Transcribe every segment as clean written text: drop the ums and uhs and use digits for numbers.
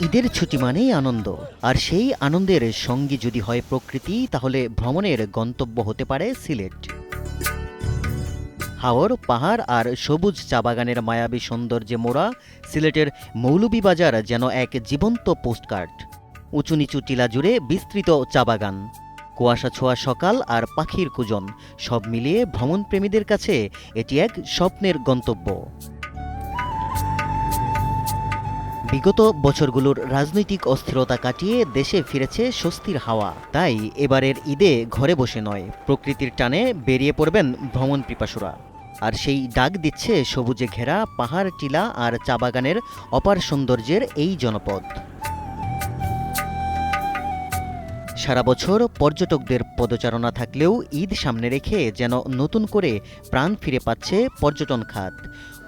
ঈদের ছুটি মানেই আনন্দ, আর সেই আনন্দের সঙ্গী যদি হয় প্রকৃতি, তাহলে ভ্রমণের গন্তব্য হতে পারে সিলেট। হাওর পাহাড় আর সবুজ চা বাগানের মায়াবী সৌন্দর্যে মোড়া সিলেটের মৌলভীবাজার যেন এক জীবন্ত পোস্টকার্ড। উঁচু নিচু টিলা জুড়ে বিস্তৃত চা বাগান, কুয়াশা ছোঁয়া সকাল আর পাখির কুজন, সব মিলিয়ে ভ্রমণপ্রেমীদের কাছে এটি এক স্বপ্নের গন্তব্য। বিগত বছরগুলোর রাজনৈতিক অস্থিরতা কাটিয়ে দেশে ফিরেছে স্বস্তির হাওয়া। তাই এবারের ঈদে ঘরে বসে নয়, প্রকৃতির টানে বেরিয়ে পড়বেন ভ্রমণ পিপাসুরা। আর সেই ডাক দিচ্ছে সবুজে ঘেরা পাহাড়, টিলা আর চা বাগানের অপার সৌন্দর্যের এই জনপদ। সারা বছর পর্যটকদের পদচারণা থাকলেও ঈদ সামনে রেখে যেন নতুন করে প্রাণ ফিরে পাচ্ছে পর্যটন খাত।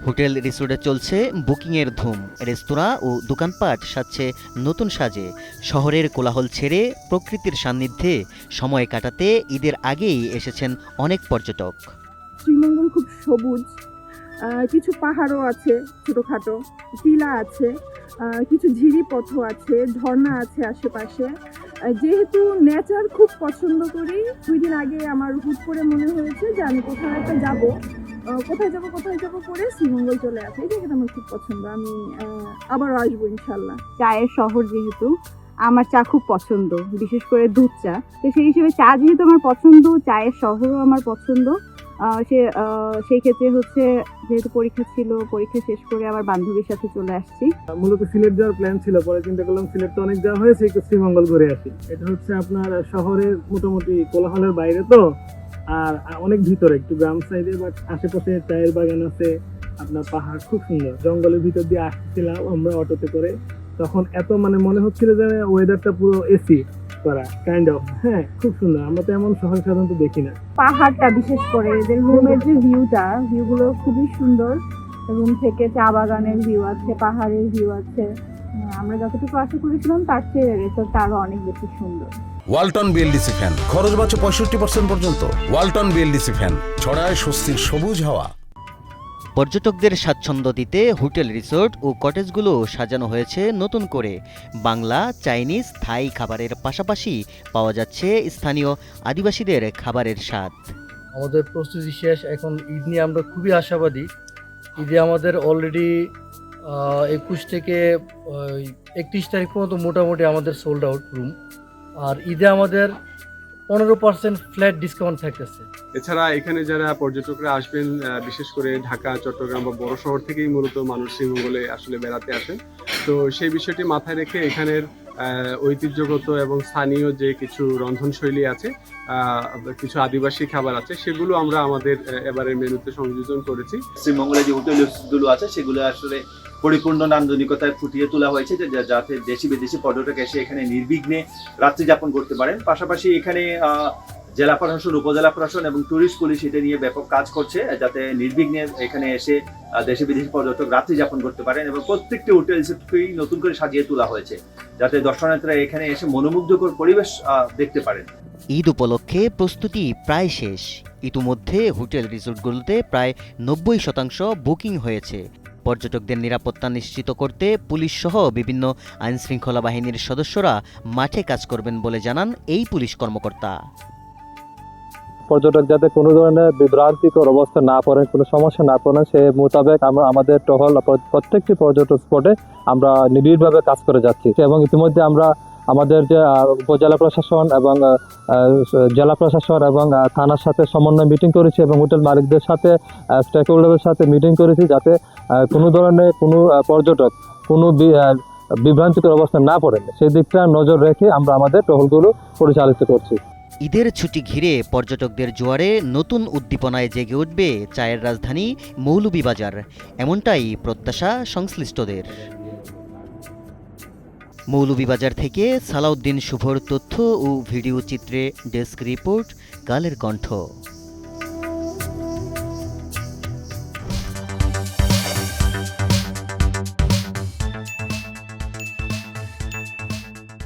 হোটেল রিসোর্টে চলছে বুকিংয়ের ধুম, রেস্তোরাঁ ও দোকানপাট সাজছে নতুন সাজে। শহরের কোলাহল ছেড়ে প্রকৃতির সান্নিধ্যে সময় কাটাতে ঈদের আগেই এসেছেন অনেক পর্যটক। শ্রীমঙ্গল খুব সবুজ, কিছু পাহাড়ও আছে, ছোটখাটো টিলা আছে, কিছু ঝিরি পথও আছে, ঝর্ণা আছে আশেপাশে। যেহেতু নেচার খুব পছন্দ করি, 2 দিন আগে আমার হুট করে মনে হয়েছে যে আমি কোথাও একটা যাবো, কোথায় যাব করে শ্রীমঙ্গল চলে আসে। এই জায়গাটা আমার খুব পছন্দ, আমি আবারও আসবো ইনশাল্লাহ। চায়ের শহর যেহেতু, আমার চা খুব পছন্দ, বিশেষ করে দুধ চা। তো সেই হিসেবে চা যেহেতু আমার পছন্দ, চায়ের শহরও আমার পছন্দ। সেই ক্ষেত্রে হচ্ছে যেহেতু পরীক্ষা ছিল, পরীক্ষা শেষ করে আবার বান্ধবীর সাথে চলে আসছি। মূলত সিলেট যাওয়ার প্ল্যান ছিল, পরে চিন্তা করলাম সিলেট তো অনেক যাওয়া হয়েছে, একটু শ্রীমঙ্গল ঘুরে আসি। এটা হচ্ছে আপনার শহরের মোটামুটি কোলাহলের বাইরে তো, আর অনেক ভিতরে একটু গ্রাম সাইডে, বাট আশেপাশে চায়ের বাগান আছে, আপনার পাহাড় খুব সুন্দর। জঙ্গলের ভিতর দিয়ে আসছিলাম আমরা অটোতে করে, তখন এত মনে হচ্ছিল যে ওয়েদারটা পুরো এসি করা কাইন্ড অফ। হ্যাঁ, খুব সুন্দর। আমরা তো এমন শহর সাধারণত দেখি না। পাহাড়টা বিশেষ করে এদের রুমের যে ভিউগুলো খুবই সুন্দর। রুম থেকে চা বাগানের ভিউ আছে, পাহাড়ের ভিউ আছে। আমরা যতটুকু আশা করেছিলাম তার চেয়ে রেসর্টটা আরো অনেক বেশি সুন্দর। ওয়ালটন বিএলডিসি ফ্যান, খরচ বাঁচে 65% পর্যন্ত। ওয়ালটন বিএলডিসি ফ্যান ছড়ায় স্বস্তির সবুজ হাওয়া। পর্যটকদের স্বাচ্ছন্দ্য দিতে হোটেল রিসোর্ট ও কটেজগুলো সাজানো হয়েছে নতুন করে। বাংলা, চাইনিজ, থাই খাবারের পাশাপাশি পাওয়া যাচ্ছে স্থানীয় আদিবাসীদের খাবারের স্বাদ। আমাদের প্রস্তুতি শেষ, এখন ঈদ নিয়ে আমরা খুবই আশাবাদী। ঈদে আমাদের অলরেডি 21 থেকে 31 তারিখ পর্যন্ত মোটামুটি আমাদের সোল্ড আউট রুম। আর ঈদে আমাদের 15% ফ্ল্যাট ডিসকাউন্ট থাকতেছে। এছাড়া এখানে যারা পর্যটকরা আসবেন, বিশেষ করে ঢাকা, চট্টগ্রাম বা বড় শহর থেকেই মূলত মানুষ শ্রীমঙ্গলে আসলে বেড়াতে আসেন। তো সেই বিষয়টি মাথায় রেখে এখানের ঐতিহ্যগত এবং স্থানীয় যে কিছু রন্ধনশৈলী আছে, কিছু আদিবাসী খাবার আছে, সেগুলো আমরা আমাদের এবারের মেনুতে সংযোজন করেছি। শ্রীমঙ্গলে যে হোটেলগুলো আছে সেগুলো আসলে পরিপূর্ণ নান্দনিকতায় ফুটিয়ে তোলা হয়েছে, যাতে দেশি বিদেশি পর্যটক এসে এখানে নির্বিঘ্নে রাত্রি যাপন করতে পারেন। পাশাপাশি এখানে জেলা প্রশাসন, উপজেলা প্রশাসন এবং ট্যুরিস্ট পুলিশ এটা নিয়ে ব্যাপক কাজ করছে, যাতে নির্বিঘ্নে এখানে এসে দেশি বিদেশি পর্যটক রাত্রি যাপন করতে পারেন। এবং প্রত্যেকটি হোটেল রিসোর্টকেই নতুন করে সাজিয়ে তোলা হয়েছে, যাতে দর্শনার্থীরা এখানে এসে মনোমুগ্ধকর পরিবেশ দেখতে পারেন। ঈদ উপলক্ষে প্রস্তুতি প্রায় শেষ। ইতিমধ্যে হোটেল রিসোর্টগুলোতে প্রায় 90% বুকিং হয়েছে। পর্যটকদের নিরাপত্তা নিশ্চিত করতে পুলিশ সহ বিভিন্ন আইনশৃঙ্খলা বাহিনীর সদস্যরা মাঠে কাজ করবেন বলে জানান এই পুলিশ কর্মকর্তা। পর্যটক যাতে কোনো ধরনের বিভ্রান্তিকর অবস্থা না পড়ে, কোনো সমস্যা না পড়ে, সে মোতাবেক আমরা আমাদের টহল প্রত্যেকটি পর্যটক স্পটে আমরা নিবিড়ভাবে কাজ করে যাচ্ছি। এবং ইতিমধ্যে আমরা আমাদের যে উপজেলা প্রশাসন এবং জেলা প্রশাসন এবং থানার সাথে সমন্বয় মিটিং করেছি, এবং হোটেল মালিকদের সাথে, স্টেক হোল্ডারদের সাথে মিটিং করেছি, যাতে কোনো ধরনের কোনো পর্যটক কোনো বিভ্রান্তিকর অবস্থা না পড়ে, সেই দিকটা নজর রেখে আমরা আমাদের টহলগুলো পরিচালিত করছি। ঈদের ছুটি ঘিরে পর্যটকদের জোয়ারে নতুন উদ্দীপনায় জেগে উঠবে চায়ের রাজধানী মৌলভীবাজার, এমনটাই প্রত্যাশা সংশ্লিষ্টদের। মৌলভীবাজার থেকে সালাউদ্দিন শুভর তথ্য ও ভিডিও চিত্রে ডেস্ক রিপোর্ট, কালের কণ্ঠ।